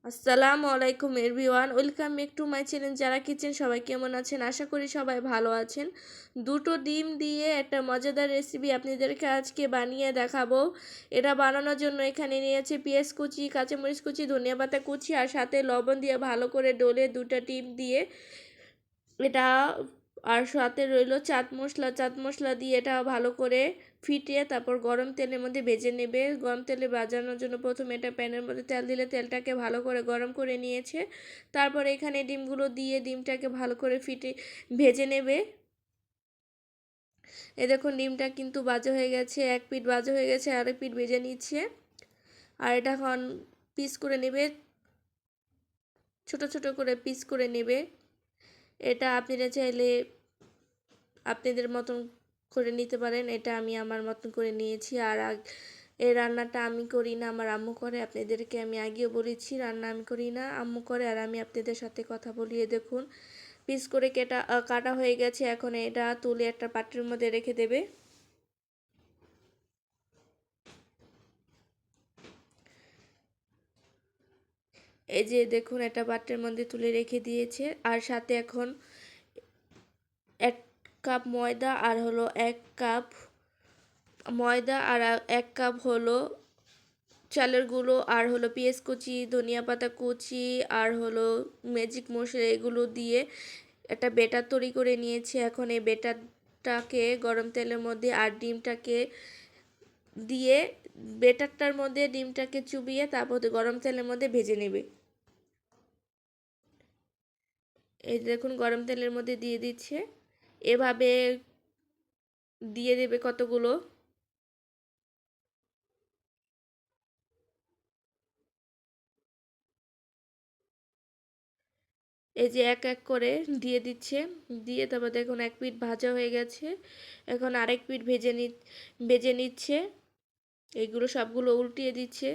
আসসালামু আলাইকুম everyone, welcome back to my channel যারা কিচেন। সবাই কেমন আছেন? আশা করি সবাই ভালো আছেন। দুটো ডিম দিয়ে একটা মজাদার রেসিপি আপনাদেরকে আজকে বানিয়ে দেখাবো। এটা বানানোর জন্য এখানে নিয়েছি পেঁয়াজ কুচি, কাঁচামরিচ কুচি, ধনিয়া পাতা কুচি আর সাথে লবণ দিয়ে ভালো করে ডলে দুটো ডিম দিয়ে এটা, আর সাথে রইলো চাট মশলা দিয়ে এটা ভালো করে ফিটিয়ে তারপর গরম তেলের মধ্যে ভেজে নেবে। গরম তেলে ভাজানোর জন্য প্রথমে এটা প্যানের মধ্যে তেল দিলে তেলটাকে ভালো করে গরম করে নিয়েছে। তারপর এখানে ডিমগুলো দিয়ে ডিমটাকে ভালো করে ভেজে নেবে। এ দেখুন ডিমটা কিন্তু ভাজা হয়ে গেছে, এক পিঠ ভাজা হয়ে গেছে, আরেক পিঠ ভেজে নিচ্ছে। আর এটা এখন পিস করে নেবে, ছোট ছোট করে পিস করে নেবে। এটা আপনারা চাইলে আপনাদের মতন করে নিতে পারেন, এটা আমি আমার মতন করে নিয়েছি। আর এই রান্নাটা আমি করি না, আমার আম্মু করে। আপনাদেরকে আমি আগেও বলেছি রান্না আমি করি না, আম্মু করে। আর আমি আপনাদের সাথে কথা বলিয়ে দেখুন পিস করে কাটা হয়ে গেছে। এখন এটা তুলে একটা পাত্রের মধ্যে রেখে দেবে। এই যে দেখুন এটা পাত্রের মধ্যে তুলে রেখে দিয়েছে। আর সাথে এখন 1 কাপ ময়দা আর হলো 1 কাপ ময়দা আর 1 কাপ হলো চালের গুঁড়ো আর হলো পেঁয়াজ কুচি, ধনিয়া পাতা কুচি আর হলো ম্যাজিক মশলা, এগুলো দিয়ে একটা বেটার তৈরি করে নিয়েছি। এখন এই বেটারটাকে গরম তেলের মধ্যে আর ডিমটাকে দিয়ে বেটারটার মধ্যে ডিমটাকে চুবিয়ে তারপর গরম তেলের মধ্যে ভেজে নেবে। এই দেখুন গরম তেলের মধ্যে দিয়ে দিচ্ছে, এভাবে দিয়ে দেবে কতগুলো। এই যে এক এক করে দিয়ে দিচ্ছে, দিয়ে তারপর দেখুন এক পিঠ ভাজা হয়ে গেছে। এখন আরেক পিঠ ভেজে নিচ্ছে। এইগুলো সবগুলো উল্টিয়ে দিচ্ছে।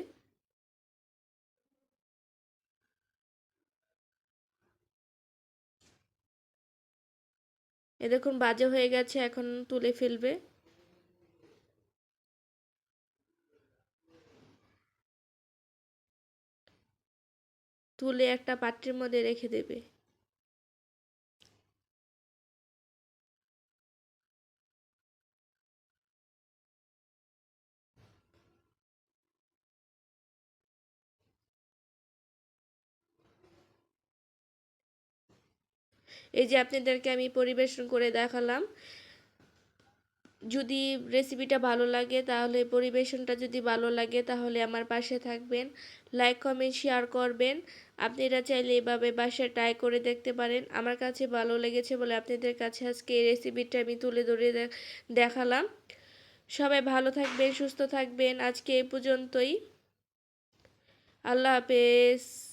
এ দেখুন ভাজা হয়ে গেছে, এখন তুলে ফেলবে। তুলে একটা পাত্রের মধ্যে রেখে দেবে। এই যে আপনাদেরকে আমি পরিবেশন করে দেখালাম। যদি রেসিপিটা ভালো লাগে, তাহলে পরিবেশনটা যদি ভালো লাগে তাহলে আমার পাশে থাকবেন, লাইক কমেন্ট শেয়ার করবেন। আপনারা চাইলে এভাবে বাসায় ট্রাই করে দেখতে পারেন। আমার কাছে ভালো লেগেছে বলে আপনাদের কাছে আজকে এই রেসিপিটা আমি তুলে ধরে দেখালাম। সবাই ভালো থাকবেন, সুস্থ থাকবেন। আজকে এই পর্যন্তই। আল্লাহ হাফেজ।